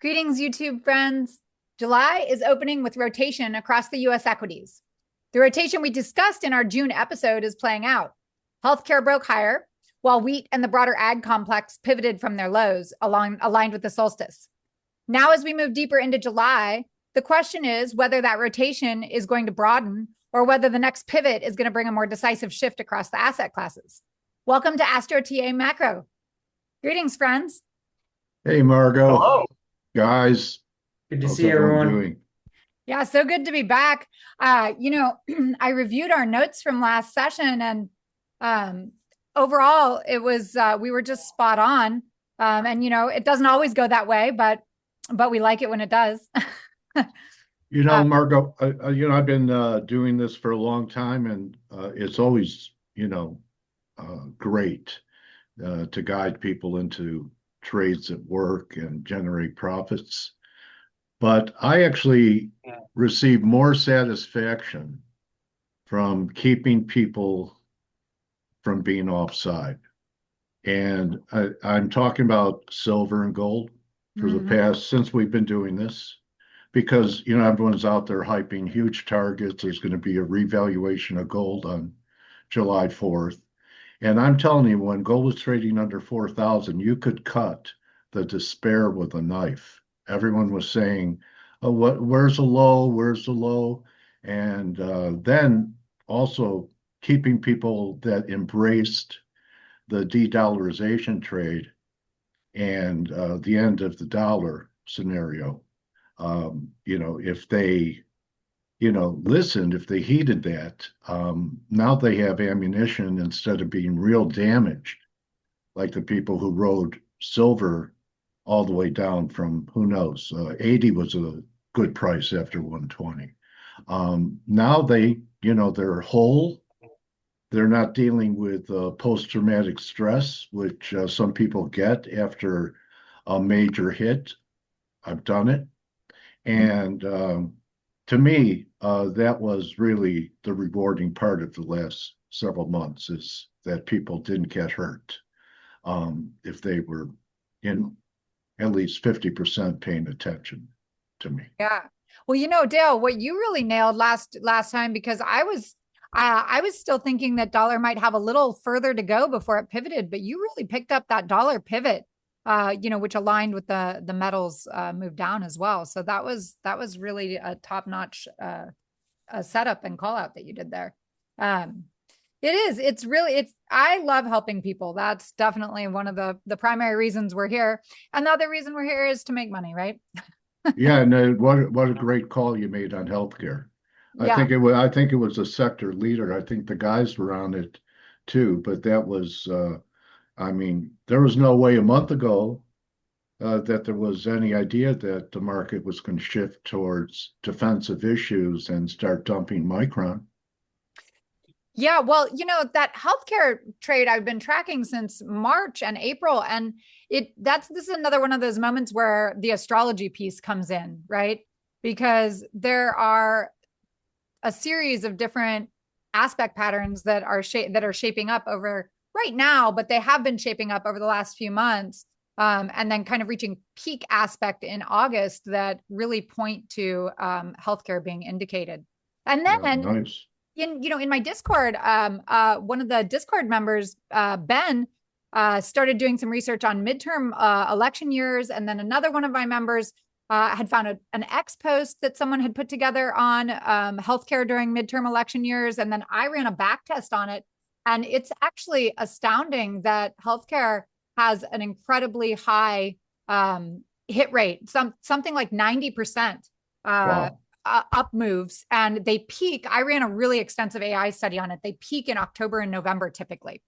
Greetings, YouTube friends. July is opening with rotation across the US equities. The rotation we discussed in our June episode is playing out. Healthcare broke higher, while wheat and the broader ag complex pivoted from their lows, aligned with the solstice. Now, as we move deeper into July, the question is whether that rotation is going to broaden or whether the next pivot is going to bring a more decisive shift across the asset classes. Welcome to Astro TA Macro. Greetings, friends. Hey, Margot. Hello. Guys. Good to How's see everyone everyone. doing? Yeah, so good to be back. I reviewed our notes from last session, and overall, it was we were just spot on. And it doesn't always go that way, but we like it when it does. Margot, I've been doing this for a long time, and it's always, great to guide people into trades that work and generate profits. But I actually receive more satisfaction from keeping people from being offside. And I'm talking about silver and gold for the past, since we've been doing this, because, everyone's out there hyping huge targets. There's going to be a revaluation of gold on July 4th. And I'm telling you, when gold was trading under 4,000, you could cut the despair with a knife. Everyone was saying, "Oh, where's the low? Where's the low?" And then also keeping people that embraced the de-dollarization trade and the end of the dollar scenario. If they listened, if they heeded that, now they have ammunition instead of being real damaged, like the people who rode silver all the way down from, who knows, 80 was a good price after 120. Now they're whole. They're not dealing with post-traumatic stress, which some people get after a major hit. I've done it. And to me, that was really the rewarding part of the last several months, is that people didn't get hurt if they were in at least 50% paying attention to me. Yeah. Well, Dale, what you really nailed last time, because I was still thinking that dollar might have a little further to go before it pivoted, but you really picked up that dollar pivot, which aligned with the metals move down as well. So that was really a top-notch setup and call out that you did there. I love helping people. That's definitely one of the primary reasons we're here. And the other reason we're here is to make money, right? Yeah, and what a great call you made on healthcare. Yeah. I think it was a sector leader. I think the guys were on it too, but that was there was no way a month ago that there was any idea that the market was going to shift towards defensive issues and start dumping Micron. Yeah, well, that healthcare trade I've been tracking since March and April, and this is another one of those moments where the astrology piece comes in, right? Because there are a series of different aspect patterns that are shaping up over right now, but they have been shaping up over the last few months, and then kind of reaching peak aspect in August that really point to healthcare being indicated. And then, Yeah, nice. in my Discord, one of the Discord members, Ben, started doing some research on midterm election years, and then another one of my members had found an X post that someone had put together on healthcare during midterm election years, and then I ran a back test on it, and it's actually astounding that healthcare has an incredibly high hit rate, something like 90%. Wow. Up moves, and they peak. I ran a really extensive AI study on it. They peak in October and November typically.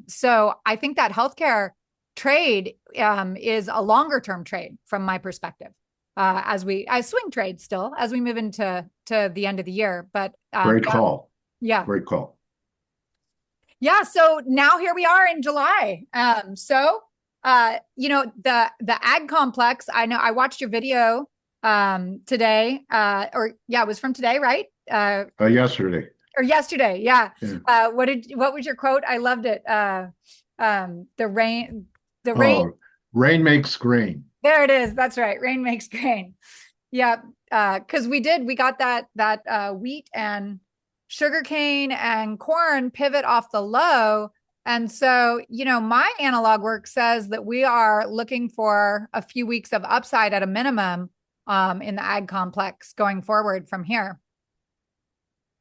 So I think that healthcare trade is a longer term trade from my perspective. As swing trade still as we move into the end of the year. But great call. Yeah. Great call. Yeah. So now here we are in July. The ag complex. I know I watched your video today, it was from today, right? Yesterday. Or yesterday. Yeah. Yeah. What was your quote? I loved it. The rain, the rain. Oh, rain makes grain. There it is. That's right. Rain makes grain. Yeah. Because we got that wheat and sugarcane and corn pivot off the low. And so, my analog work says that we are looking for a few weeks of upside at a minimum in the ag complex going forward from here.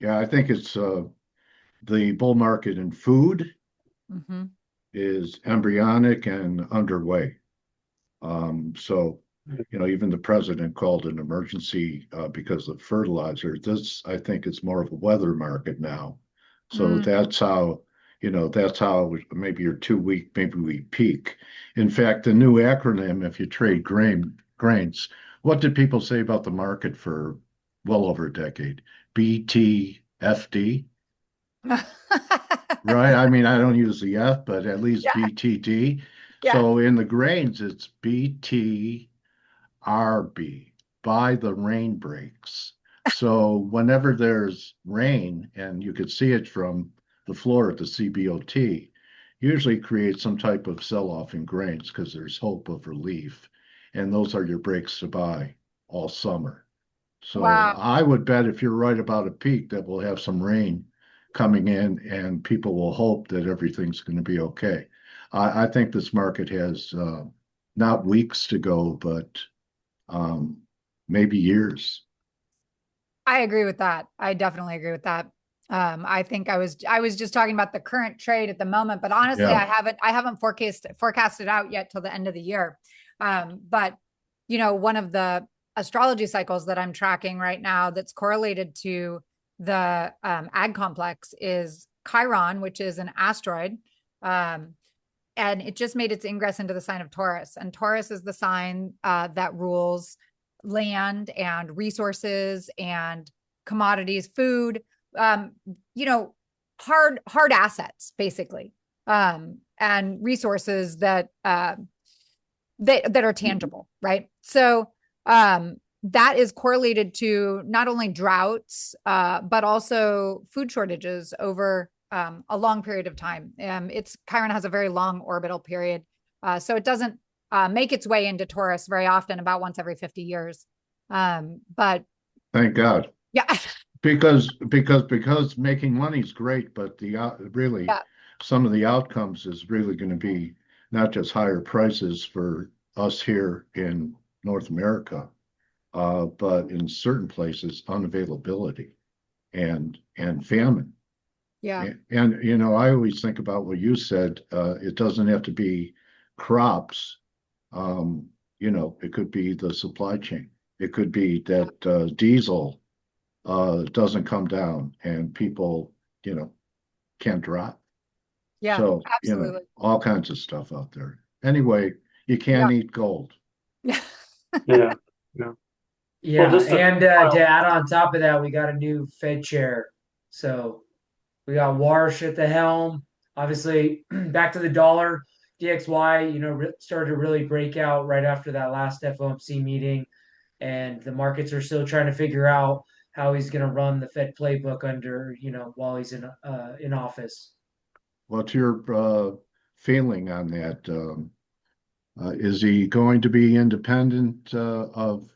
Yeah, I think it's the bull market in food Mm-hmm. is embryonic and underway. So, even the president called an emergency because of fertilizer. This, I think, is more of a weather market now. So Mm. that's how maybe you're too weak, maybe we peak. In fact, the new acronym, if you trade grains, what did people say about the market for well over a decade? BTFD, right? I mean, I don't use the F, but at least Yeah. BTD. Yeah. So in the grains, it's BT. RB, by the rain breaks. So whenever there's rain, and you could see it from the floor at the CBOT, usually creates some type of sell-off in grains because there's hope of relief. And those are your breaks to buy all summer. So Wow. I would bet if you're right about a peak that we'll have some rain coming in and people will hope that everything's going to be okay. I think this market has not weeks to go, but um, maybe years. I agree with that. I definitely agree with that. I think I was just talking about the current trade at the moment, but honestly, Yeah. I haven't forecasted out yet till the end of the year. But one of the astrology cycles that I'm tracking right now that's correlated to the ag complex is Chiron, which is an asteroid. Um, and it just made its ingress into the sign of Taurus. And Taurus is the sign that rules land and resources and commodities, food, um, you know, hard assets, basically, and resources that are tangible, right? So that is correlated to not only droughts, but also food shortages over a long period of time. It's Chiron has a very long orbital period, so it doesn't make its way into Taurus very often, about once every 50 years. But Thank God. yeah, Because making money is great, but the really yeah, some of the outcomes is really going to be not just higher prices for us here in North America, but in certain places unavailability and famine. yeah, And I always think about what you said. It doesn't have to be crops. Um, it could be the supply chain. It could be that diesel doesn't come down and people, can't drive. yeah, So, absolutely. all kinds of stuff out there. Anyway, you Yeah. can't eat gold. Yeah. Yeah. Yeah. Well, Yeah, just to and to well, add on top of that, we got a new Fed chair. So we got Warsh at the helm. Obviously, back to the dollar. DXY, started to really break out right after that last FOMC meeting, and the markets are still trying to figure out how he's going to run the Fed playbook under, while he's in office. What's your feeling on that? Is he going to be independent of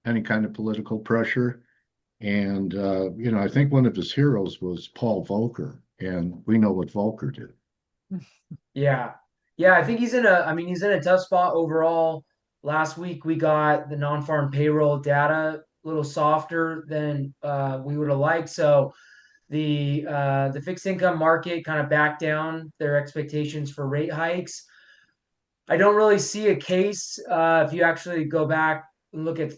any kind of political pressure? And, I think one of his heroes was Paul Volcker, and we know what Volcker did. Yeah. Yeah, I think he's in a tough spot overall. Last week we got the non-farm payroll data a little softer than we would have liked. So the fixed income market kind of backed down their expectations for rate hikes. I don't really see a case if you actually go back and look at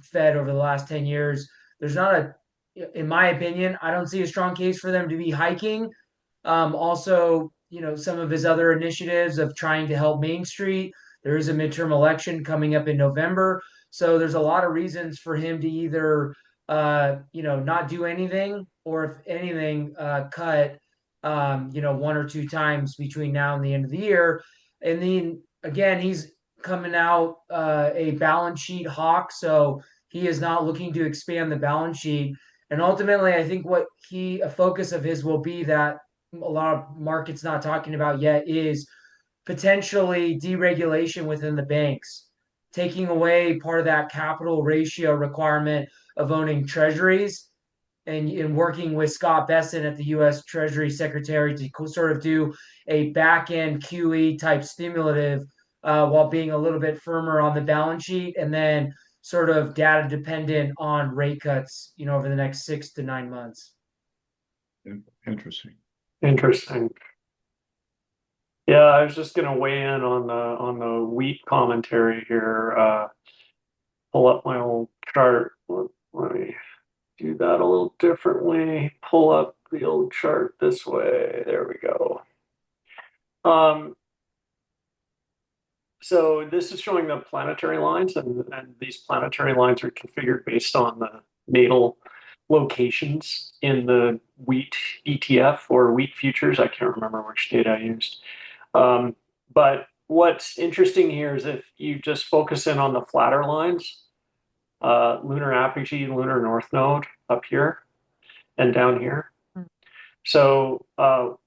Fed over the last 10 years. There's not in my opinion, I don't see a strong case for them to be hiking. Also, some of his other initiatives of trying to help Main Street. There is a midterm election coming up in November, so there's a lot of reasons for him to either not do anything, or if anything, cut one or two times between now and the end of the year. And then again, he's coming out a balance sheet hawk, so he is not looking to expand the balance sheet. And ultimately, I think a focus of his will be that a lot of markets not talking about yet is potentially deregulation within the banks, taking away part of that capital ratio requirement of owning treasuries, and working with Scott Bessent at the U.S. Treasury Secretary to sort of do a back end QE type stimulative, while being a little bit firmer on the balance sheet, and then sort of data dependent on rate cuts, over the next 6 to 9 months. Interesting. Interesting. Yeah, I was just going to weigh in on the wheat commentary here. Pull up my old chart. Let me do that a little differently. Pull up the old chart this way. There we go. So this is showing the planetary lines, and these planetary lines are configured based on the natal locations in the wheat ETF or wheat futures. I can't remember which data I used. But what's interesting here is if you just focus in on the flatter lines, lunar apogee, lunar north node up here and down here. So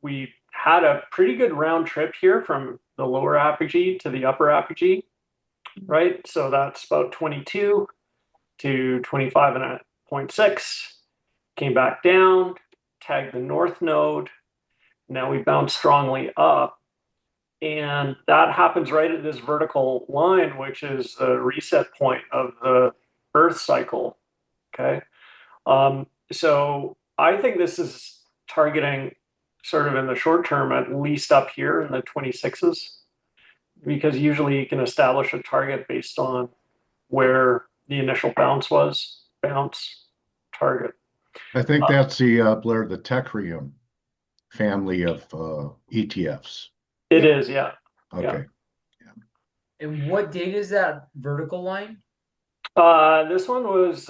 we had a pretty good round trip here from the lower apogee to the upper apogee, right? So that's about 22 to 25.6. Came back down, tagged the north node. Now we bounce strongly up. And that happens right at this vertical line, which is the reset point of the Earth cycle. Okay. So I think this is targeting sort of in the short term, at least up here in the 26s, because usually you can establish a target based on where the initial bounce was, bounce, target. I think that's the Blair, the Tecrium family of ETFs. It is, yeah. Okay. Yeah. And what date is that vertical line? This one was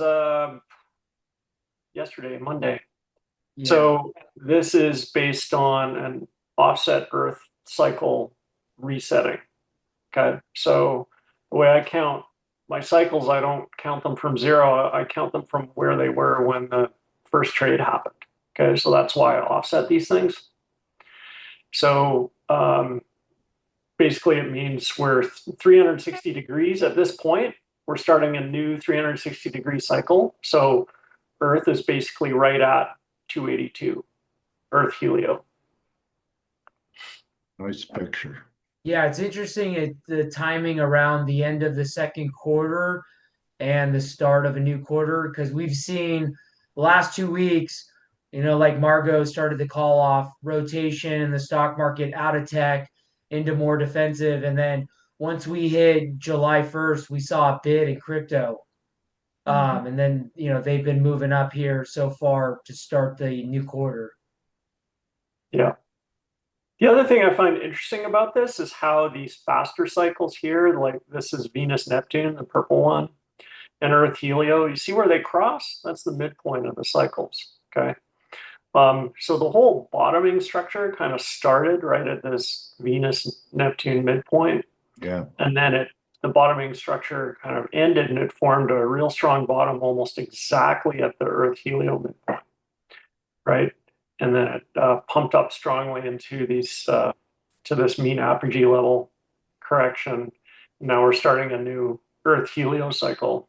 yesterday, Monday. Yeah. So this is based on an offset Earth cycle resetting. Okay. So the way I count my cycles, I don't count them from zero. I count them from where they were when the first trade happened. Okay. So that's why I offset these things. So basically it means we're 360 degrees at this point. We're starting a new 360-degree cycle. So Earth is basically right at 282, Earth helio. Nice picture. Yeah, it's interesting the timing around the end of the second quarter and the start of a new quarter, because we've seen the last 2 weeks, like Margot started to call off rotation in the stock market out of tech into more defensive. And then once we hit July 1st, we saw a bid in crypto. And then, they've been moving up here so far to start the new quarter. Yeah. The other thing I find interesting about this is how these faster cycles here, like this is Venus Neptune, the purple one, and Earth helio, you see where they cross? That's the midpoint of the cycles. Okay. So the whole bottoming structure kind of started right at this Venus Neptune midpoint. Yeah. And then the bottoming structure kind of ended, and it formed a real strong bottom almost exactly at the Earth helio midpoint. Right. And then it pumped up strongly into these to this mean apogee level correction. Now we're starting a new Earth helio cycle,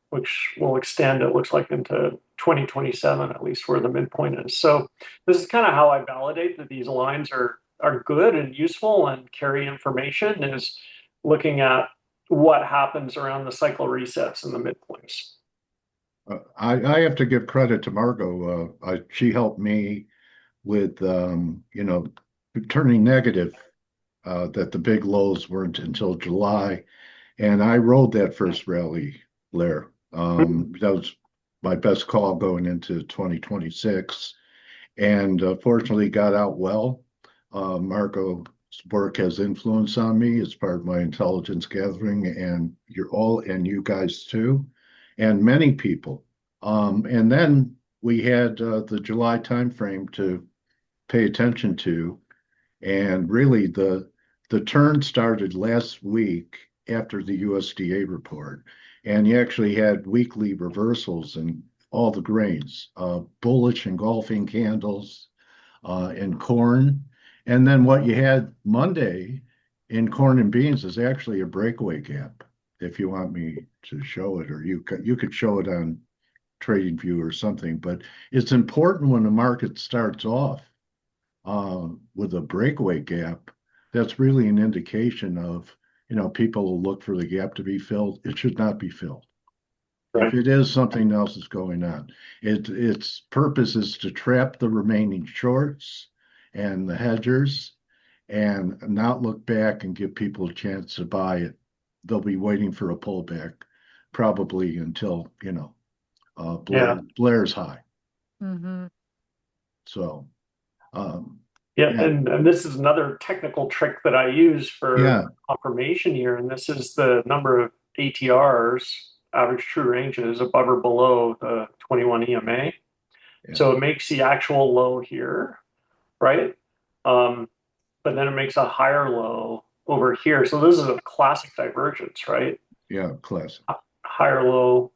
which will extend, it looks like, into 2027, at least where the midpoint is. So this is kind of how I validate that these lines are good and useful and carry information, is looking at what happens around the cycle resets and the midpoints. I have to give credit to Margot. She helped me with, turning negative, that the big lows weren't until July. And I rode that first rally, Blair. That was my best call going into 2026. And fortunately got out well. Margot's work has influence on me as part of my intelligence gathering, and you guys too, and many people. And then we had the July timeframe to pay attention to, and really the turn started last week after the USDA report, and you actually had weekly reversals in all the grains, bullish engulfing candles in corn. And then what you had Monday in corn and beans is actually a breakaway gap. If you want me to show it, or you could show it on TradingView or something, but it's important when the market starts off with a breakaway gap. That's really an indication of, people will look for the gap to be filled. It should not be filled. Right. If it is, something else is going on. Its purpose is to trap the remaining shorts and the hedgers and not look back and give people a chance to buy it. They'll be waiting for a pullback probably until, Blair's high. Mm-hmm. So, Yeah, yeah, and this is another technical trick that I use for yeah, confirmation here, and this is the number of ATRs, average true ranges, above or below the 21 EMA. yeah, So it makes the actual low here, right? But then it makes a higher low over here. So this is a classic divergence, right? yeah, classic. Higher low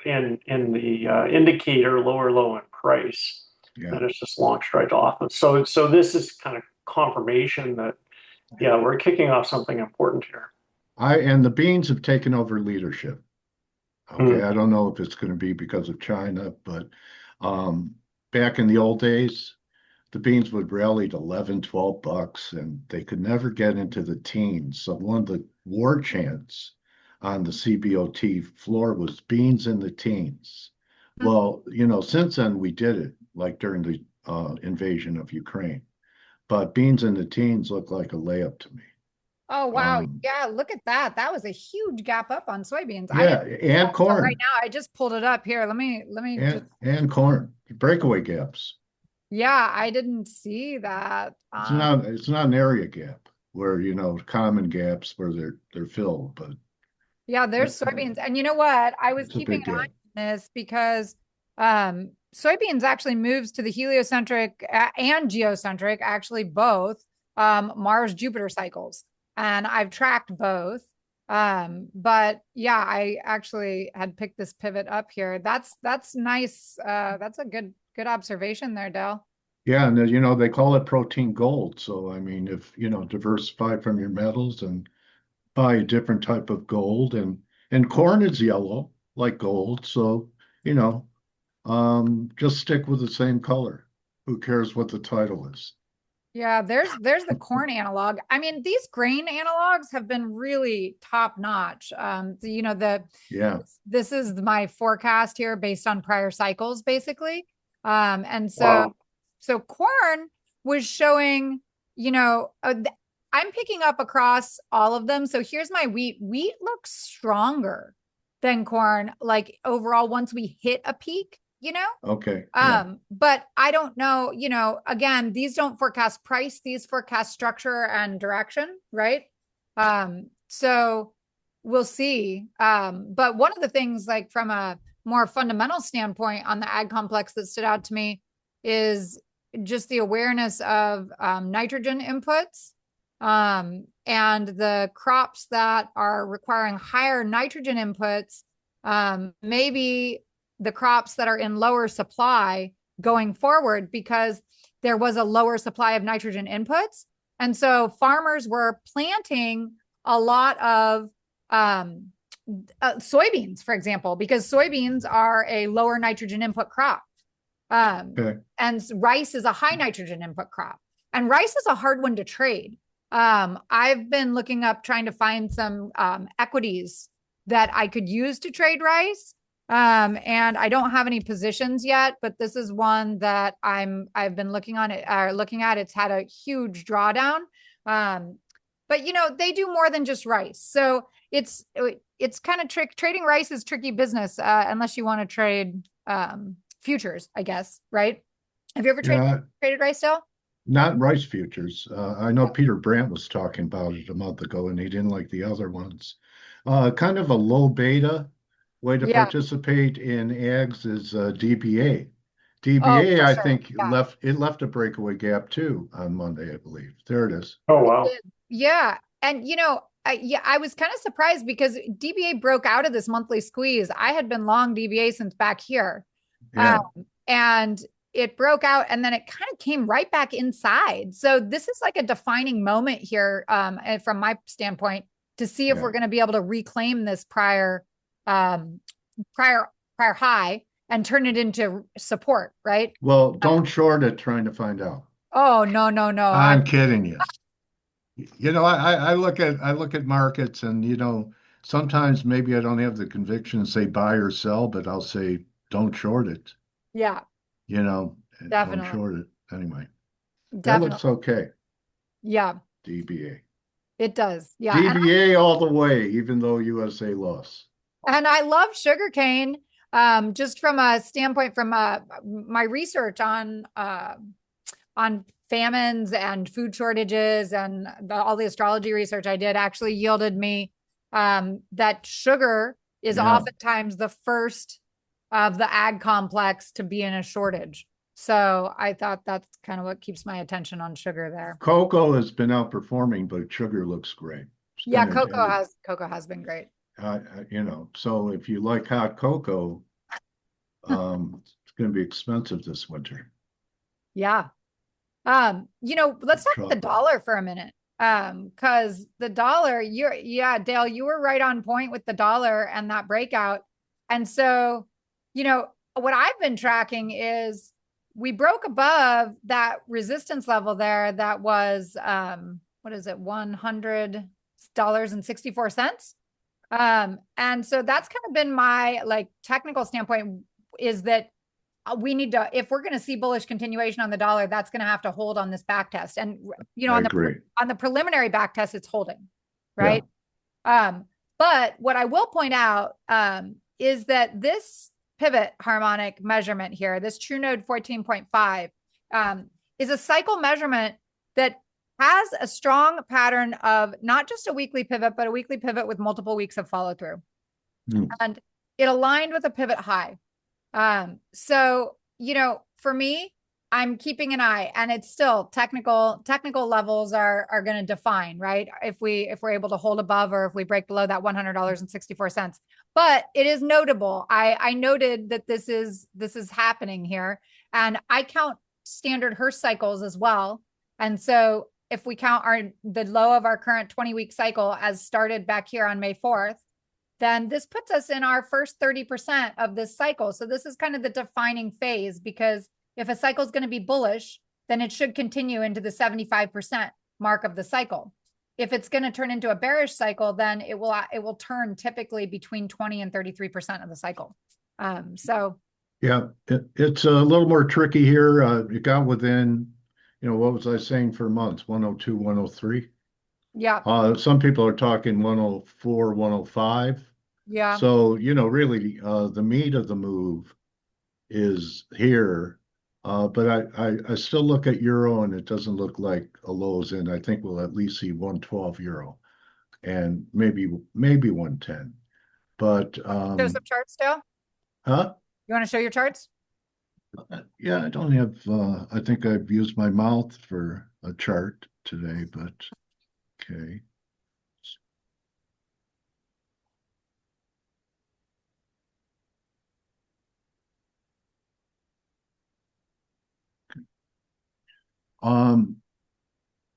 in the indicator, lower low in price. Yeah. And it's just launched right off. So this is kind of confirmation that, yeah, we're kicking off something important here. And the beans have taken over leadership. Okay, Mm. I don't know if it's going to be because of China, but back in the old days, the beans would rally to 11, 12 bucks, and they could never get into the teens. So one of the war chants on the CBOT floor was beans in the teens. Well, since then we did it, like during the invasion of Ukraine. But beans in the teens look like a layup to me. Oh, wow. Yeah, look at that. That was a huge gap up on soybeans. I Yeah, didn't and until right corn, now. I just pulled it up here. Let me just, and corn, breakaway gaps. yeah, I didn't see that. It's not an area gap where, common gaps where they're filled, but Yeah, there's soybeans. And you know what? I was it's a keeping big an eye gap. on this because soybeans actually moves to the heliocentric and geocentric, actually both Mars Jupiter cycles. And I've tracked both. But yeah, I actually had picked this pivot up here. That's nice. That's a good observation there, Dell. Yeah, and they call it protein gold. So I mean, if diversify from your metals and buy a different type of gold, and corn is yellow like gold, so just stick with the same color. Who cares what the title is? Yeah, there's the corn analog. I mean, these grain analogs have been really top notch. Yeah, This is my forecast here based on prior cycles, basically. And so Wow. so corn was showing, I'm picking up across all of them. So here's my wheat. Wheat looks stronger than corn, like overall once we hit a peak. okay, yeah, But I don't know, again, these don't forecast price, these forecast structure and direction, right? So we'll see. But one of the things, like from a more fundamental standpoint on the ag complex that stood out to me is just the awareness of nitrogen inputs and the crops that are requiring higher nitrogen inputs, maybe the crops that are in lower supply going forward because there was a lower supply of nitrogen inputs. And so farmers were planting a lot of soybeans, for example, because soybeans are a lower nitrogen input crop. okay, And rice is a high nitrogen input crop. And rice is a hard one to trade. I've been looking up trying to find some equities that I could use to trade rice. And I don't have any positions yet, but this is one that I've been looking at. It's had a huge drawdown. But they do more than just rice. So it's kind of trading rice is tricky business, unless you want to trade, futures, I guess, right? Have you ever traded rice, Dell? not rice futures. I know Peter Brandt was talking about it a month ago, and he didn't like the other ones. Kind of a low beta way to Yeah. participate in ags is DBA. Oh, DBA, for I sure. think Yeah. left a breakaway gap too on Monday, I believe. There it is. Oh, wow. Yeah. And I was kind of surprised because DBA broke out of this monthly squeeze. I had been long DBA since back here. Yeah, And it broke out and then it kind of came right back inside. So this is like a defining moment here, and from my standpoint, to see if we're going to be able to reclaim this prior high and turn it into support, right? Well, don't short it trying to find out. Oh, no, no, no. I'm kidding you. You know, I look at markets and, you know, sometimes maybe I don't have the conviction to say buy or sell, but I'll say don't short it. Yeah, You know, don't definitely. short it. Anyway, that Definitely. looks okay. Yeah, DBA. it does. Yeah. And DBA all the way, even though USA lost. I love sugarcane, just from a standpoint from my research on famines and food shortages and all the astrology research I did actually yielded me that sugar is oftentimes the first of the ag complex to be in a shortage. So I thought that's kind of what keeps my attention on sugar there. Cocoa has been outperforming, but sugar looks great. Yeah, cocoa has been great. You know, so if you like hot cocoa, it's going to be expensive this winter. Yeah. You know, let's talk the dollar for a minute. Because the dollar, Dale, you were right on point with the dollar and that breakout. And so, you know, what I've been tracking is we broke above that resistance level there that was what is it, $100.64. And so that's kind of been my like technical standpoint, is that we need to, if we're going to see bullish continuation on the dollar, that's going to have to hold on this back test. And, you know, on the preliminary back test, it's holding, right? Yeah. But what I will point out is that this pivot harmonic measurement here, this true node 14.5, is a cycle measurement that has a strong pattern of not just a weekly pivot, but a weekly pivot with multiple weeks of follow through. And it aligned with a pivot high. So, you know, for me, I'm keeping an eye, and it's still technical levels are going to define, right? If we're able to hold above, or if we break below that $100.64. But it is notable. I noted that this is happening here, and I count standard Hurst cycles as well. And so if we count the low of our current 20-week cycle as started back here on May 4th, then this puts us in our first 30% of this cycle. So this is kind of the defining phase, because if a cycle is going to be bullish, then it should continue into the 75% mark of the cycle. If it's going to turn into a bearish cycle, then it will turn typically between 20 and 33% of the cycle. So yeah, it's a little more tricky here. It got within, you know, what was I saying for months? 102, 103. Yeah. Some people are talking 104, 105. Yeah. So, you know, really, the meat of the move is here. But I still look at euro, and it doesn't look like a lows in. I think we'll at least see 112 euro and maybe 110. But show some charts, Dale? Huh? You want to show your charts? Yeah, I don't have I think I've used my mouth for a chart today, but okay.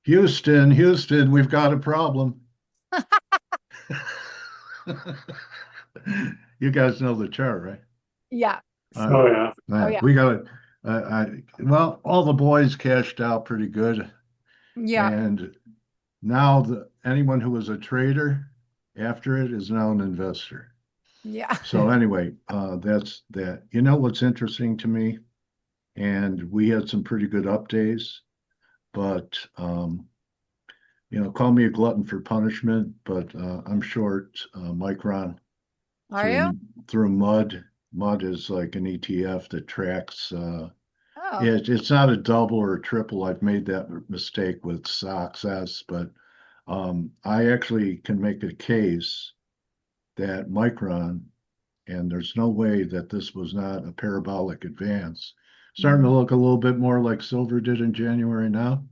Houston, we've got a problem. You guys know the chart, right? Yeah. Yeah. We got well, all the boys cashed out pretty good. Yeah. And now anyone who was a trader after it is now an investor. Yeah. So anyway, that's that. You know what's interesting to me? And we had some pretty good up days, but you know, call me a glutton for punishment, but I'm short Micron. Are you? Through mud. Mud is like an ETF that tracks. It's not a double or a triple. I've made that mistake with SOXS, but I actually can make a case that Micron, and there's no way that this was not a parabolic advance, starting to look a little bit more like silver did in January now.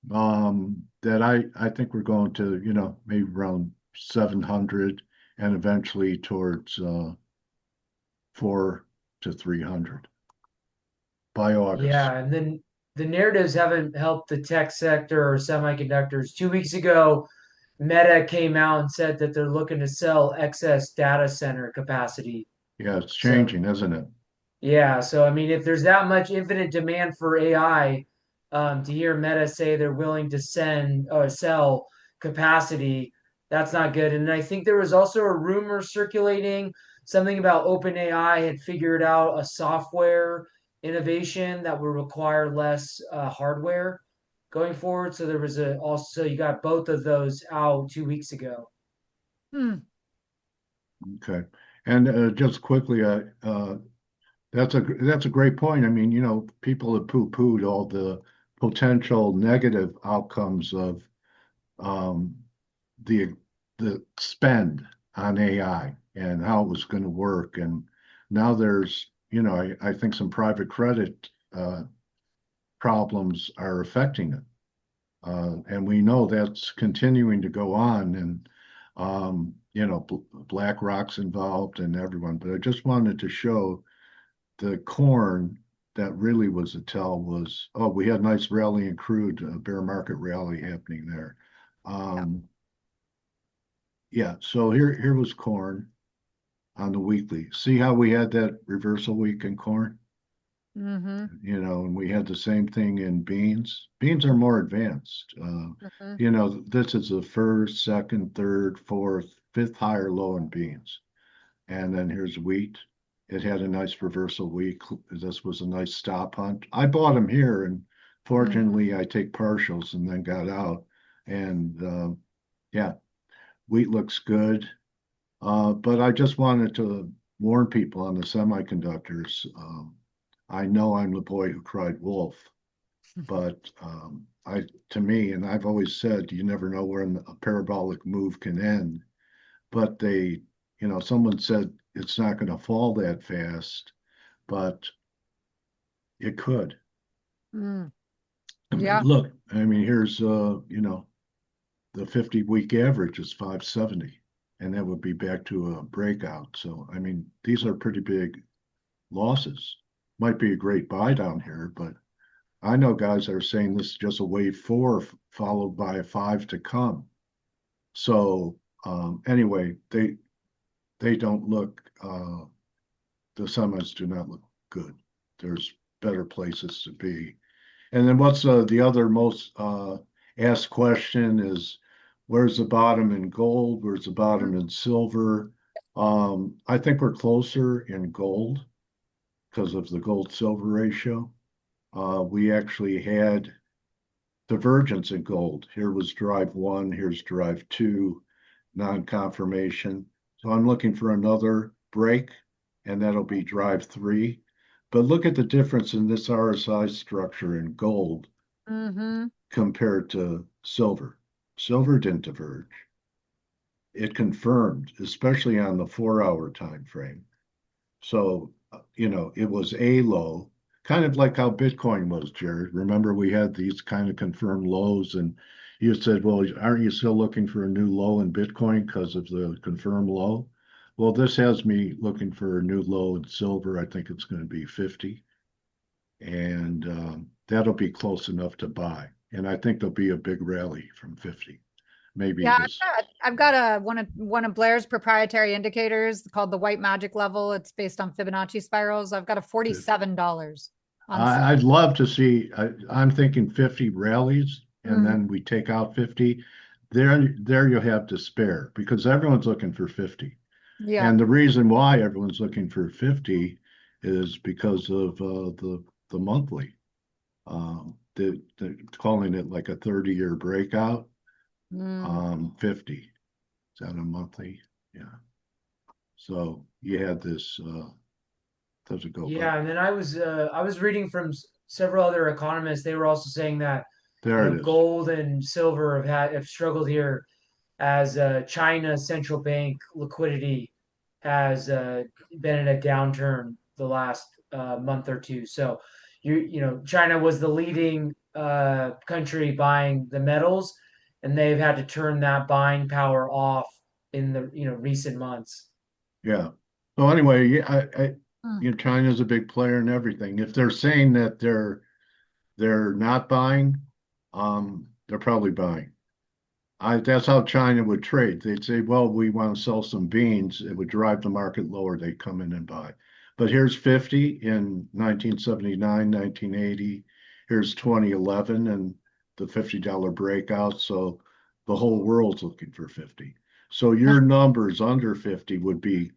That I think we're going to, you know, maybe around 700 and eventually towards 400 to 300. by August. Yeah, and then the narratives haven't helped the tech sector or semiconductors. 2 weeks ago, Meta came out and said that they're looking to sell excess data center capacity. Yeah, it's So changing, isn't it? yeah, so I mean, if there's that much infinite demand for AI, to hear Meta say they're willing to sell capacity, that's not good. And I think there was also a rumor circulating something about OpenAI had figured out a software innovation that would require less hardware going forward. So there was a also you got both of those out 2 weeks ago. Hmm. Okay. And just quickly, that's a great point. I mean, people have poo-pooed all the potential negative outcomes of um, the the spend on AI and how it was going to work. And now there's, I think some private credit problems are affecting it. And we know that's continuing to go on. And, BlackRock's involved and everyone. But I just wanted to show the corn that really was a tell was, oh, we had a nice rally in crude, a bear market rally happening there. Um, yeah, so here was corn on the weekly. See how we had that reversal week in corn? Mm-hmm. And we had the same thing in beans. Beans are more advanced. Mm-hmm. This is the first, second, third, fourth, fifth higher low in beans. And then here's wheat. It had a nice reversal week. This was a nice stop hunt. I bought them here, and Mm-hmm. fortunately, I take partials and then got out. And yeah, wheat looks good. But I just wanted to warn people on the semiconductors. I know I'm the boy who cried wolf, but to me, and I've always said, you never know where a parabolic move can end. But someone said it's not going to fall that fast, but it could. Mm. I mean, Yeah. look, here's the 50-week average is 570, and that would be back to a breakout. So, these are pretty big losses. Might be a great buy down here, but I know guys that are saying this is just a wave four followed by a five to come. So, anyway, they don't look, the semis do not look good. There's better places to be. And then what's the other most asked question is, where's the bottom in gold? Where's the bottom in silver? I think we're closer in gold because of the gold silver ratio. We actually had divergence in gold. Here was drive one, here's drive two, non-confirmation. So I'm looking for another break, and that'll be drive three. But look at the difference in this RSI structure in gold Mm-hmm. compared to silver. Silver didn't diverge. It confirmed, especially on the 4-hour time frame. So, it was a low, kind of like how Bitcoin was, Jarrid. Remember, we had these kind of confirmed lows, and you said, well, aren't you still looking for a new low in Bitcoin because of the confirmed low? Well, this has me looking for a new low in silver. I think it's going to be 50, and that'll be close enough to buy. And I think there'll be a big rally from 50. Maybe Yeah, this. I've got a one of Blair's proprietary indicators called the white magic level. It's based on Fibonacci spirals. I've got a $47 on I'd love to see. I'm thinking 50 rallies, and Mm, then we take out 50. There you'll have despair because everyone's looking for 50. yeah. And the reason why everyone's looking for 50 is because of the monthly. They're calling it like a 30-year breakout. Mm. 50. Is that a monthly? Yeah. So you had this, does it go Yeah, back? and then I was reading from several other economists. They were also saying that There it is. gold and silver have struggled here as China's central bank liquidity has been in a downturn the last month or two. So China was the leading country buying the metals, and they've had to turn that buying power off in the recent months. Yeah. So anyway, yeah, You know, China's a big player in everything. If they're saying that they're not buying, they're probably buying. That's how China would trade. They'd say, well, we want to sell some beans. It would drive the market lower. They'd come in and buy. But here's 50 in 1979, 1980. Here's 2011 and the $50 breakout. So the whole world's looking for 50. So your numbers under 50 would be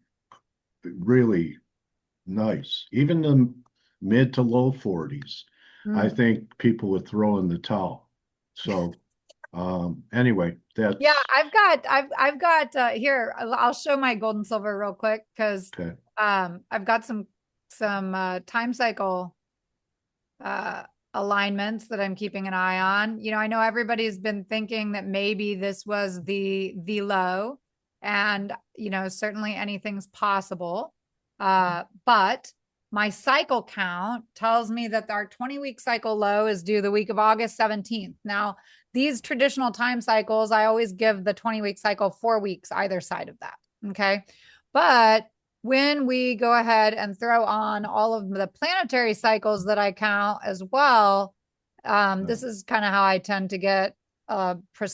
really nice. Even the mid to low 40s, I think people would throw in the towel. So anyway, that's Yeah, I've got here, I'll show my gold and silver real quick because okay. I've got some time cycle alignments that I'm keeping an eye on. You know, I know everybody's been thinking that maybe this was the low, and you know, certainly anything's possible. But my cycle count tells me that our 20-week cycle low is due the week of August 17th. Now, these traditional time cycles, I always give the 20-week cycle 4 weeks either side of that. Okay. But when we go ahead and throw on all of the planetary cycles that I count as well, this is kind of how I tend to get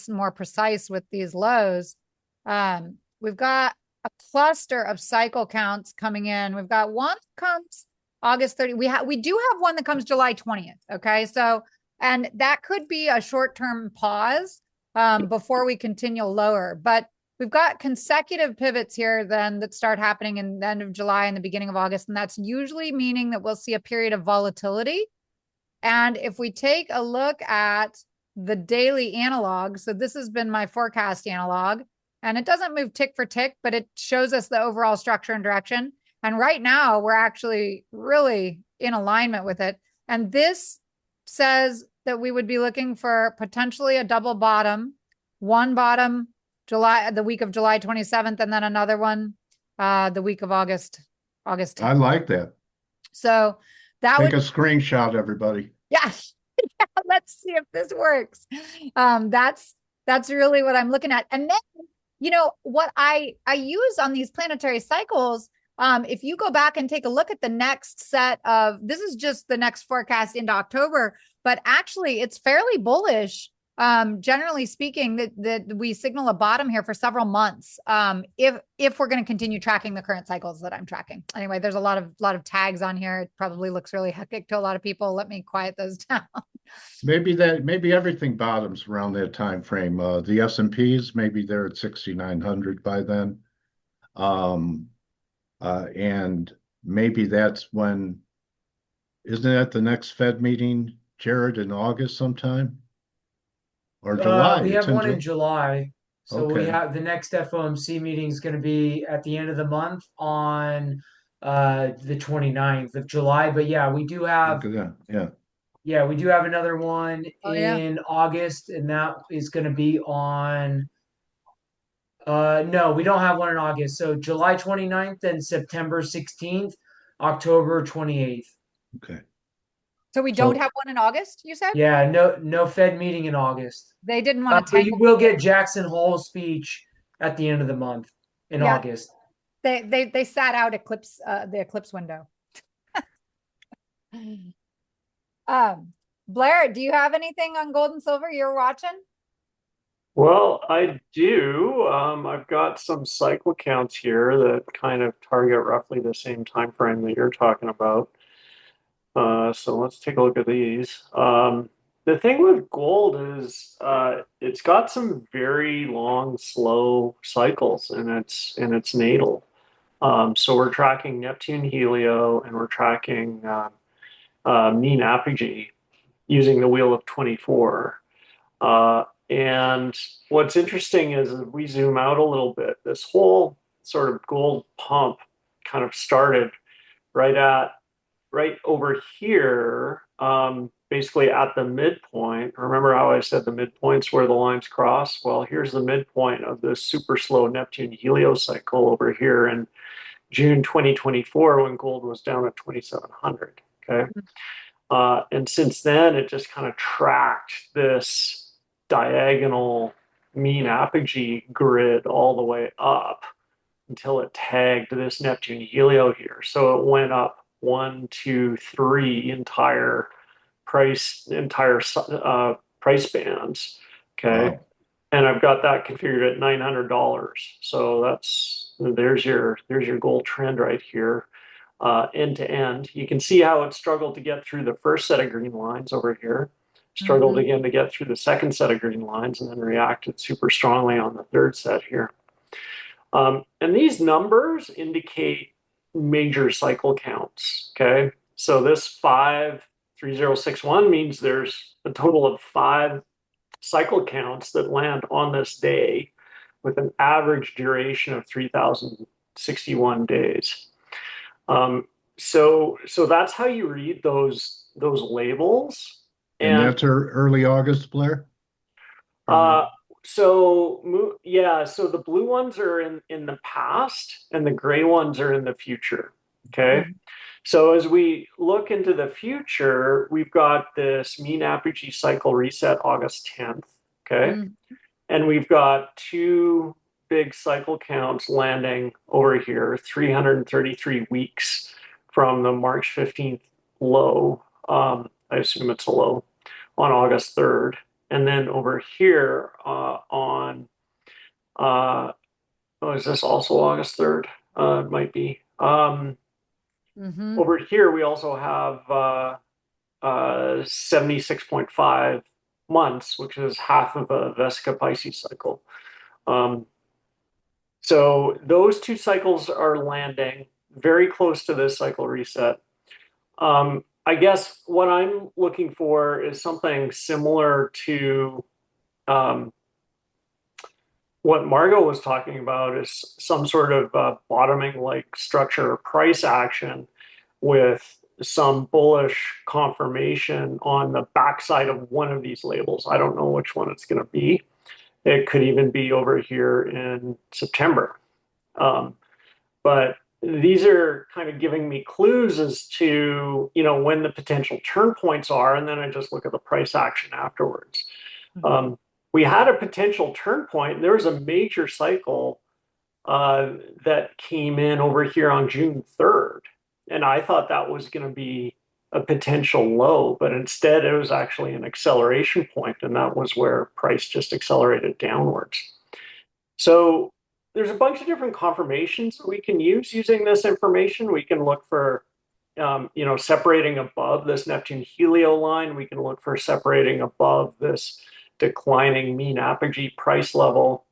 more precise with these lows. We've got a cluster of cycle counts coming in. We've got one that comes August 30. We do have one that comes July 20th. Okay. So, and that could be a short-term pause before we continue lower. But we've got consecutive pivots here then that start happening in the end of July and the beginning of August. And that's usually meaning that we'll see a period of volatility. And if we take a look at the daily analog, so this has been my forecast analog, and it doesn't move tick for tick, but it shows us the overall structure and direction. And right now we're actually really in alignment with it. And this says that we would be looking for potentially a double bottom, one bottom the week of July 27th, and then another one the week of August 10th. I like that. So that Take would a screenshot, everybody. yeah. Let's see if this works. That's really what I'm looking at. And then, you know, what I use on these planetary cycles, if you go back and take a look at the next set of, this is just the next forecast into October, but actually it's fairly bullish. Generally speaking, that we signal a bottom here for several months. If we're going to continue tracking the current cycles that I'm tracking. Anyway, there's a lot of tags on here. It probably looks really hectic to a lot of people. Let me quiet those down. Maybe everything bottoms around that time frame. The S&Ps, maybe they're at 6,900 by then. And maybe that's when, isn't that the next Fed meeting, Jarrid, in August sometime? Or July? We It's have one in July. So we Okay. have the next FOMC meeting is going to be at the end of the month on the 29th of July. But yeah, we do have Look at that. yeah, we do have another one Oh, yeah. in August, and that is going to be on no, we don't have one in August. So July 29th and September 16th, October 28th. Okay. So we don't have one in August, you said? Yeah, no Fed meeting in August. They didn't want to But tangle. you will get Jackson Hole's speech at the end of the month in August. They sat out the eclipse window. Blair, do you have anything on gold and silver you're watching? Well, I do. I've got some cycle counts here that kind of target roughly the same time frame that you're talking about. So let's take a look at these. The thing with gold is it's got some very long, slow cycles in its natal. So we're tracking Neptune Helio and we're tracking mean apogee using the wheel of 24. And what's interesting is if we zoom out a little bit, this whole sort of gold pump kind of started right over here, basically at the midpoint. Remember how I said the midpoint's where the lines cross? Well, here's the midpoint of this super slow Neptune Helio cycle over here in June 2024 when gold was down at 2,700. Okay. And since then, it just kind of tracked this diagonal mean apogee grid all the way up. until it tagged this Neptune helio here. So it went up 1, 2, 3 entire price bands. Okay. Wow. And I've got that configured at $900. So there's your gold trend right here, end to end. You can see how it struggled to get through the first set of green lines over here, struggled again to get through the second set of green lines, and then reacted super strongly on the third set here. And these numbers indicate major cycle counts. Okay, so this 53061 means there's a total of 5 cycle counts that land on this day with an average duration of 3,061 days. So that's how you read those labels. And that's early August, Blair? So the blue ones are in the past and the gray ones are in the future. Okay. So as we look into the future, we've got this mean apogee cycle reset August 10th. Okay. And we've got 2 big cycle counts landing over here, 333 weeks from the March 15th low. I assume it's a low on August 3rd. And then over here is this also August 3rd? It might be. Over here, we also have 76.5 months, which is half of a Vesica Pisces cycle. So those 2 cycles are landing very close to this cycle reset. I guess what I'm looking for is something similar to what Margot was talking about, is some sort of bottoming like structure or price action with some bullish confirmation on the backside of one of these labels. I don't know which one it's going to be. It could even be over here in September. But these are kind of giving me clues as to, when the potential turn points are, and then I just look at the price action afterwards. We had a potential turn point. There was a major cycle that came in over here on June 3rd, and I thought that was going to be a potential low, but instead it was actually an acceleration point, and that was where price just accelerated downwards. So there's a bunch of different confirmations that we can use using this information. We can look for, separating above this Neptune helio line. We can look for separating above this declining mean apogee price level.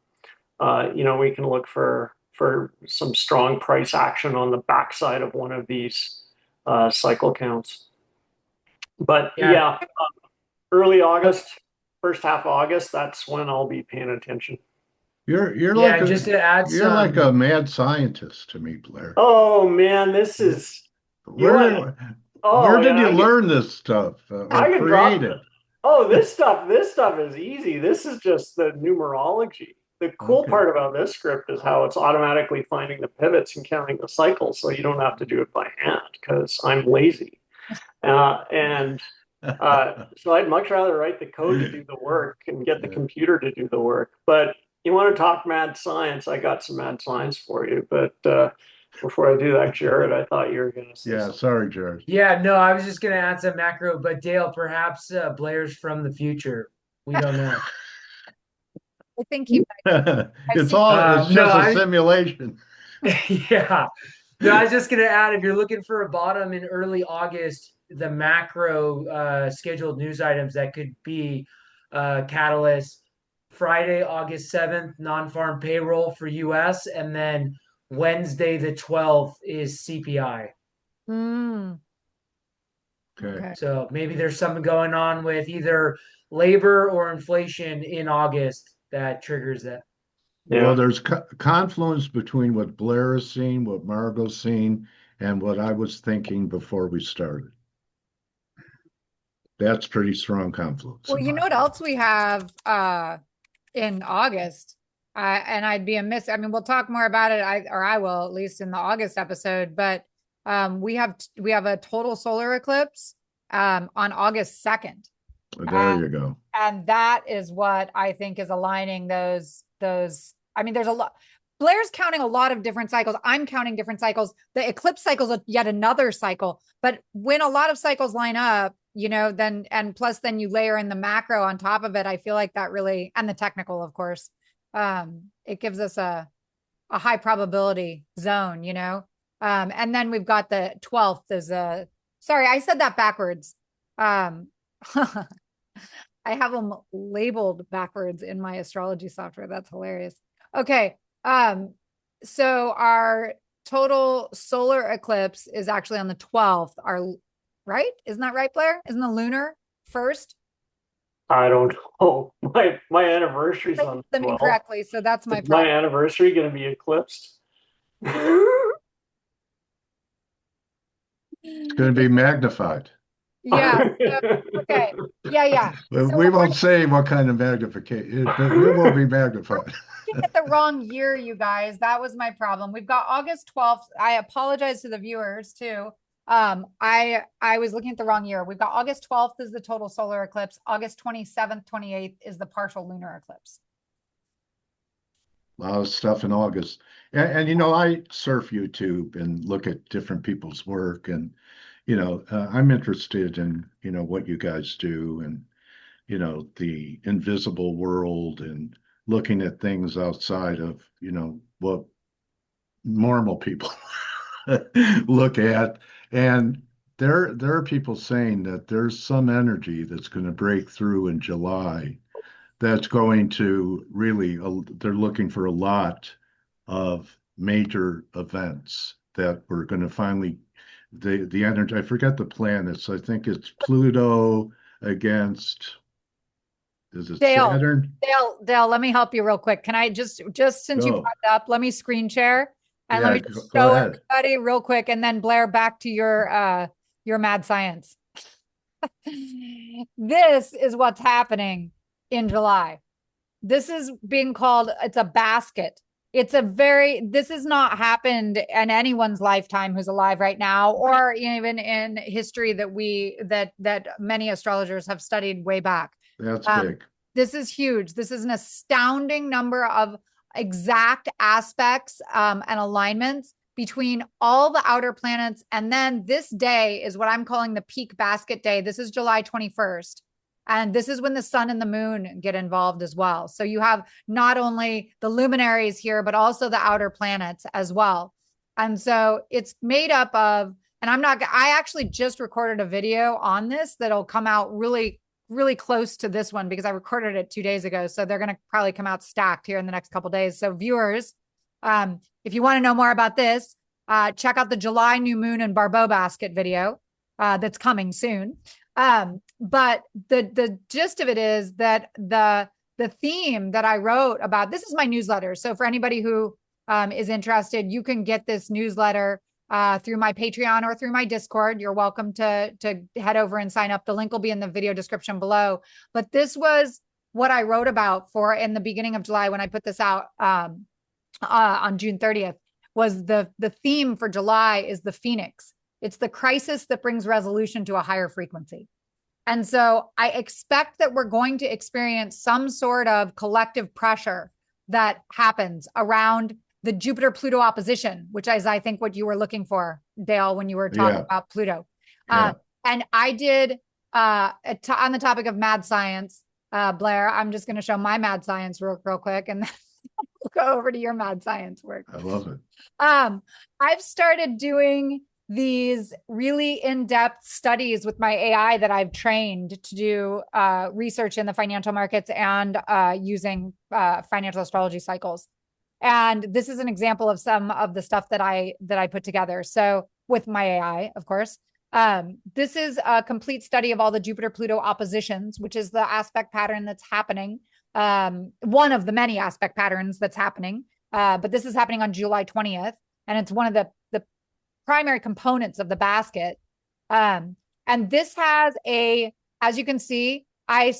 We can look for some strong price action on the backside of one of these cycle counts. But early August, first half of August, that's when I'll be paying attention. You're just to add you're like a mad scientist to me, Blair. Oh man, this is where did you learn this stuff or create it? Oh, this stuff is easy. This is just the numerology. The cool part about this script is how it's automatically finding the pivots and counting the cycles, so you don't have to do it by hand because I'm lazy. So I'd much rather write the code to do the work and get the computer to do the work. But you want to talk mad science, I got some mad science for you. But before I do that, Jarrid, I thought you were going to say something. Sorry, Jarrid. Yeah, no, I was just going to add some macro, but Dale, perhaps Blair's from the future. We don't know. I think he might. It's just a simulation. Yeah. No, I was just going to add, if you're looking for a bottom in early August, the macro scheduled news items that could be catalyst. Friday, August 7th, non-farm payroll for US, and then Wednesday the 12th is CPI. Okay. So maybe there's something going on with either labor or inflation in August that triggers that. Yeah. Well, there's confluence between what Blair is seeing, what Margot's seeing, and what I was thinking before we started. That's pretty strong confluence. Well, you know what else we have in August? And I'd be amiss. I mean, we'll talk more about it, I will, at least in the August episode. But we have a total solar eclipse on August 2nd. There you go. And that is what I think is aligning those. I mean, there's a lot. Blair's counting a lot of different cycles. I'm counting different cycles. The eclipse cycle is yet another cycle. But when a lot of cycles line up, then, and plus then you layer in the macro on top of it, I feel like that really, and the technical, of course, it gives us a high probability zone, and then we've got the 12th as sorry, I said that backwards. I have them labeled backwards in my astrology software. That's hilarious. Okay. So our total solar eclipse is actually on the 12th. Right? Isn't that right, Blair? Isn't the lunar first? I don't know. My anniversary's on the 12th. Correctly, so that's my problem. My anniversary going to be eclipsed? It's going to be magnified. Yeah. Okay. Yeah. So we won't say what kind of magnification, but it will be magnified. At the wrong year, you guys. That was my problem. We've got August 12th. I apologize to the viewers too. I was looking at the wrong year. We've got August 12th is the total solar eclipse. August 27th, 28th is the partial lunar eclipse. A lot of stuff in August. And I surf YouTube and look at different people's work, and I'm interested in what you guys do, and the invisible world, and looking at things outside of what normal people look at. And there are people saying that there's some energy that's going to break through in July that's going to really, they're looking for a lot of major events that we're going to finally, the energy, I forget the planets. I think it's Pluto against, is it Saturn? Dale, let me help you real quick. Can I just since you brought it up, let me screen share and let me just show everybody real quick, and then Blair, back to your mad science. This is what's happening in July. This is being called, it's a basket. This has not happened in anyone's lifetime who's alive right now, or even in history that many astrologers have studied way back. That's big. This is huge. This is an astounding number of exact aspects and alignments between all the outer planets. And then this day is what I'm calling the peak basket day. This is July 21st. And this is when the sun and the moon get involved as well. So you have not only the luminaries here, but also the outer planets as well. And so it's made up of, and I actually just recorded a video on this that'll come out really, really close to this one because I recorded it 2 days ago. So they're going to probably come out stacked here in the next couple of days. So viewers, if you want to know more about this, check out the July new moon and Barbault Basket video that's coming soon. But the gist of it is that the theme that I wrote about, this is my newsletter. So for anybody who is interested, you can get this newsletter through my Patreon or through my Discord. You're welcome to head over and sign up. The link will be in the video description below. But this was what I wrote about for in the beginning of July when I put this out on June 30th. Was the theme for July is the Phoenix. It's the crisis that brings resolution to a higher frequency. And so I expect that we're going to experience some sort of collective pressure that happens around the Jupiter-Pluto opposition, which is, I think, what you were looking for, Dale, when you were talking about Pluto. And I did, on the topic of mad science, Blair, I'm just going to show my mad science real quick, and then we'll go over to your mad science work. I love it. I've started doing these really in-depth studies with my AI that I've trained to do research in the financial markets and using financial astrology cycles. And this is an example of some of the stuff that I put together. So with my AI, of course, this is a complete study of all the Jupiter-Pluto oppositions, which is the aspect pattern that's happening. One of the many aspect patterns that's happening. But this is happening on July 20th. And it's one of the primary components of the basket. And this has as you can see, I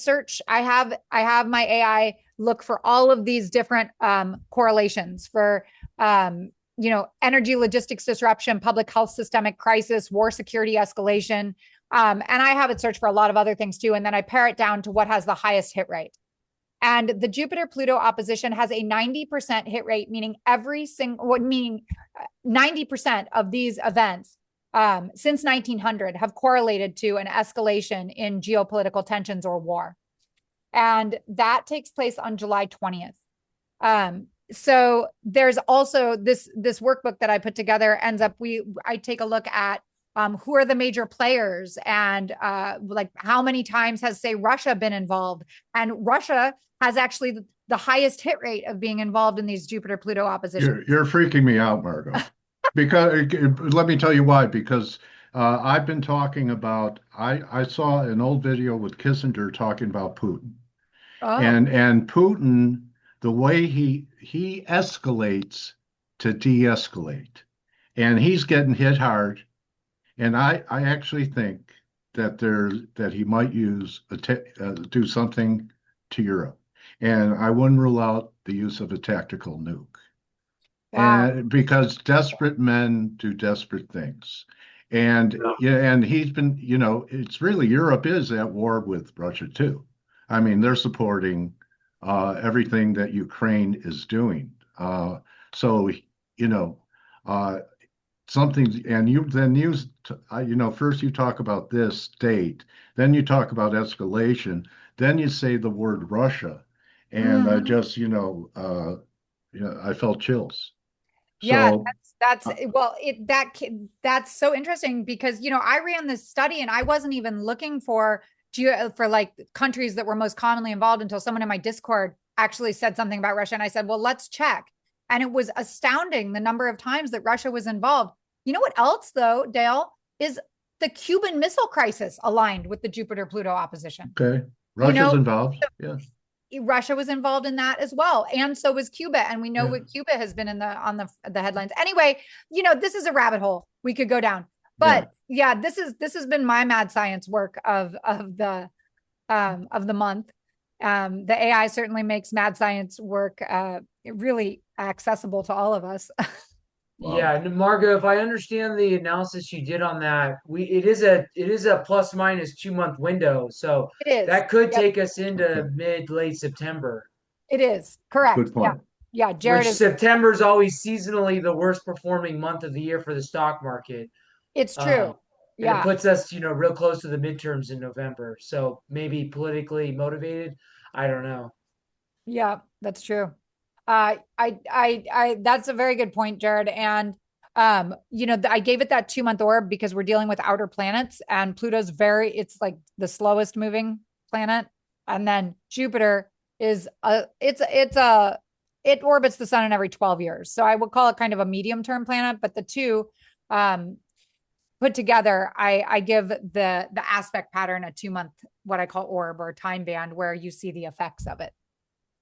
have my AI look for all of these different correlations for, energy logistics disruption, public health systemic crisis, war security escalation. And I have it search for a lot of other things too. And then I pare it down to what has the highest hit rate. And the Jupiter-Pluto opposition has a 90% hit rate, meaning 90% of these events since 1900 have correlated to an escalation in geopolitical tensions or war. And that takes place on July 20th. So there's also this workbook that I put together I take a look at who are the major players and like how many times has, say, Russia been involved? And Russia has actually the highest hit rate of being involved in these Jupiter-Pluto oppositions. You're freaking me out, Margo. Because let me tell you why. Because I've been talking about, I saw an old video with Kissinger talking about Putin. Oh. And Putin, the way he escalates to de-escalate, and he's getting hit hard. And I actually think that he might do something to Europe, and I wouldn't rule out the use of a tactical nuke. Wow. And because desperate men do desperate things, and and he's been, it's really, Europe is at war with Russia too. I mean, they're supporting everything that Ukraine is doing. So something, and first you talk about this date, then you talk about escalation, then you say the word Russia, and I just, I felt chills. Yeah, So, that's so interesting because I ran this study and I wasn't even looking for like countries that were most commonly involved until someone in my Discord actually said something about Russia, and I said, well, let's check. And it was astounding the number of times that Russia was involved. You know what else, though, Dale, is the Cuban Missile Crisis aligned with the Jupiter-Pluto opposition. Okay. Russia's involved. Yeah. Russia was involved in that as well. And so was Cuba. And we know what Cuba has been on the headlines. Anyway, this is a rabbit hole we could go down. But this has been my mad science work of the month. The AI certainly makes mad science work really accessible to all of us. Wow. Yeah, and Margo, if I understand the analysis you did on that, it is a plus minus 2 month window, so that could take us into late September. It is correct. Good point. Yeah, Jarrid. September is always seasonally the worst performing month of the year for the stock market. It's true. And it puts us, real close to the midterms in November. So maybe politically motivated. I don't know. Yeah, that's true. That's a very good point, Jarrid. And, I gave it that 2 month orb because we're dealing with outer planets, and Pluto's it's like the slowest moving planet. And then Jupiter is it orbits the sun in every 12 years. So I would call it kind of a medium term planet, but the two, put together, I give the aspect pattern a 2 month, what I call orb or time band, where you see the effects of it.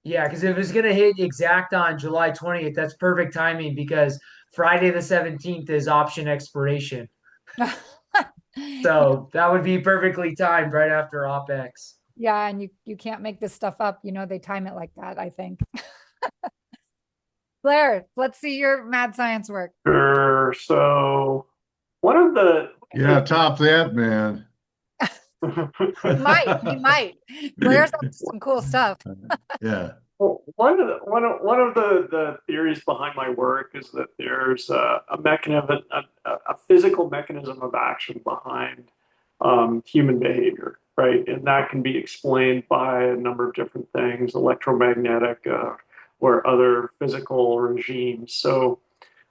Yeah, because if it's going to hit exact on July 20th, that's perfect timing because Friday the 17th is option expiration. So that would be perfectly timed right after OPEX. Yeah, and you can't make this stuff up. They time it like that, I think. Blair, let's see your mad science work. Sure. So one of the... Yeah, top that, man. He might. Blair's up to some cool stuff. Yeah. Well, one of the theories behind my work is that there's a mechanism, a physical mechanism of action behind human behavior, right? And that can be explained by a number of different things, electromagnetic or other physical regimes. So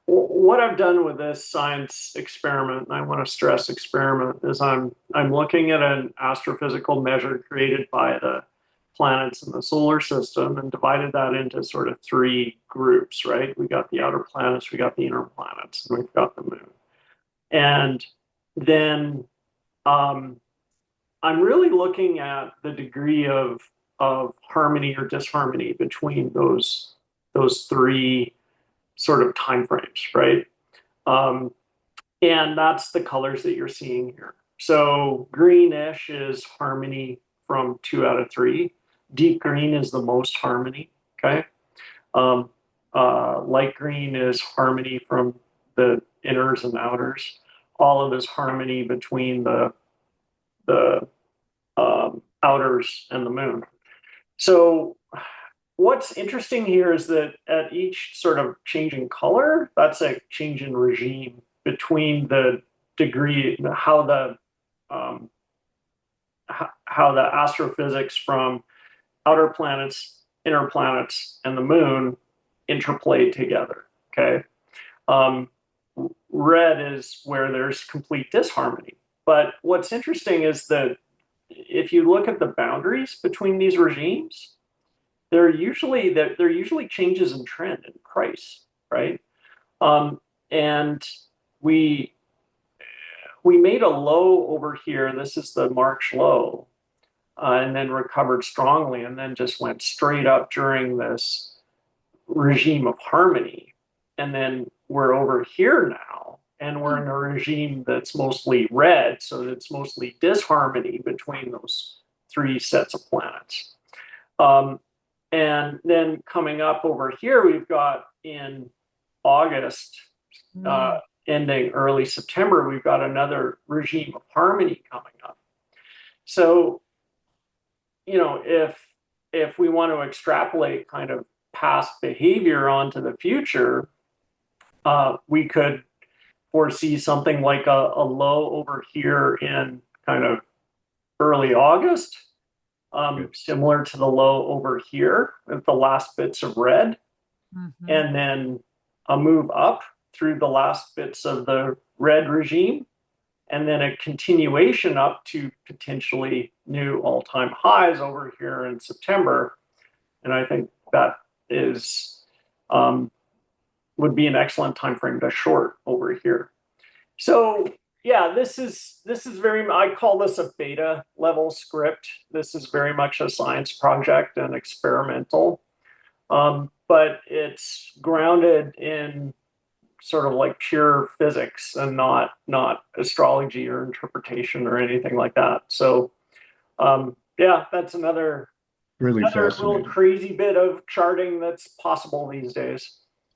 what I've done with this science experiment, and I want to stress experiment, is I'm looking at an astrophysical measure created by the planets in the solar system and divided that into sort of three groups, right? We got the outer planets, we got the inner planets, and we've got the moon. And then I'm really looking at the degree of harmony or disharmony between those three sort of time frames, right? And that's the colors that you're seeing here. So greenish is harmony from 2 out of 3. Deep green is the most harmony, okay? Light green is harmony from the inners and outers. Olive is harmony between the outers and the moon. So what's interesting here is that at each sort of change in color, that's a change in regime between the degree, how the astrophysics from outer planets, inner planets, and the moon interplay together. Okay. Red is where there's complete disharmony. But what's interesting is that if you look at the boundaries between these regimes, there are usually changes in trend and price, right? And we made a low over here. This is the March low, and then recovered strongly, and then just went straight up during this regime of harmony. And then we're over here now, and we're in a regime that's mostly red, so it's mostly disharmony between those three sets of planets. And then coming up over here, we've got in August, ending early September, we've got another regime of harmony coming up. So, if we want to extrapolate kind of past behavior onto the future, we could foresee something like a low over here in kind of early August, similar to the low over here with the last bits of red, and then a move up through the last bits of the red regime, and then a continuation up to potentially new all-time highs over here in September. And I think that is would be an excellent time frame to short over here. So yeah, this is very, I call this a beta level script. This is very much a science project and experimental, but it's grounded in sort of like pure physics and not astrology or interpretation or anything like that. So yeah, that's another little crazy bit of charting that's possible these days.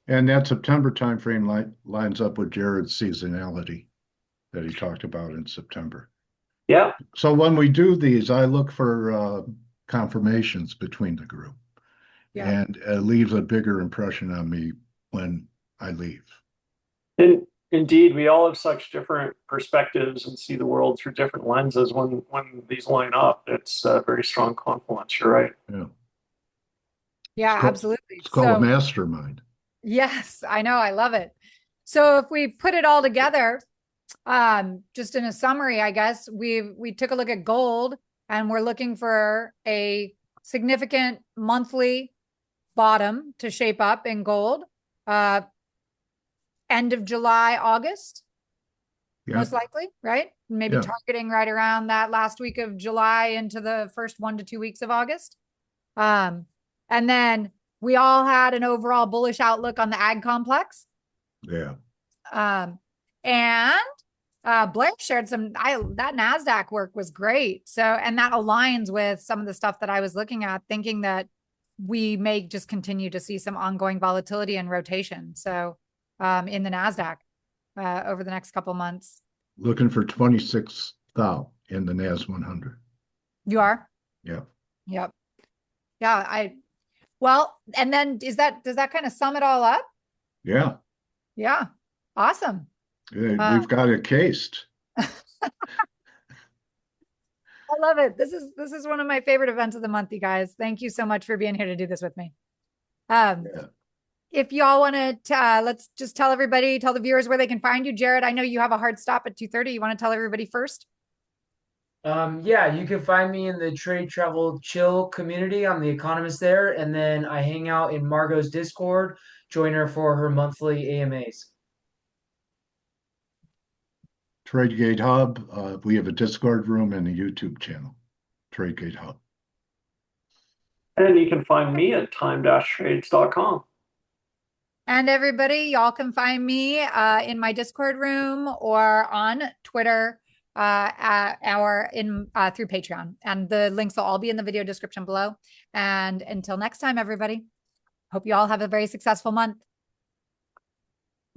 And that September timeframe lines up with Jarrid's seasonality that he talked about in September. Yeah. So when we do these, I look for confirmations between the group. Yeah. And it leaves a bigger impression on me when I leave. And indeed, we all have such different perspectives and see the world through different lenses. When these line up, it's a very strong confluence. You're right. Yeah. Yeah, absolutely. It's called a mastermind. Yes, I know. I love it. So if we put it all together, just in a summary, I guess we took a look at gold, and we're looking for a significant monthly bottom to shape up in gold. End of July, August, most likely, right? Maybe targeting right around that last week of July into the first 1 to 2 weeks of August. And then we all had an overall bullish outlook on the ag complex. Yeah. And Blair shared that Nasdaq work was great. So, and that aligns with some of the stuff that I was looking at, thinking that we may just continue to see some ongoing volatility and rotation. So, in the Nasdaq, over the next couple months. Looking for 26,000 in the NAS 100. You are? Yeah. Yep. Yeah. Well, and then does that kind of sum it all up? Yeah. Yeah. Awesome. We've got it cased. I love it. This is one of my favorite events of the month, you guys. Thank you so much for being here to do this with me. If y'all want to, let's just tell the viewers where they can find you. Jarrid, I know you have a hard stop at 2:30. You want to tell everybody first? Yeah, you can find me in the Trade Travel Chill community. I'm the economist there. And then I hang out in Margot's Discord. Join her for her monthly AMAs. TradeGate Hub. We have a Discord room and a YouTube channel. TradeGate Hub. And you can find me at time-trades.com. And everybody, y'all can find me in my Discord room or on Twitter through Patreon. And the links will all be in the video description below. And until next time, everybody, hope you all have a very successful month.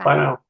Bye now.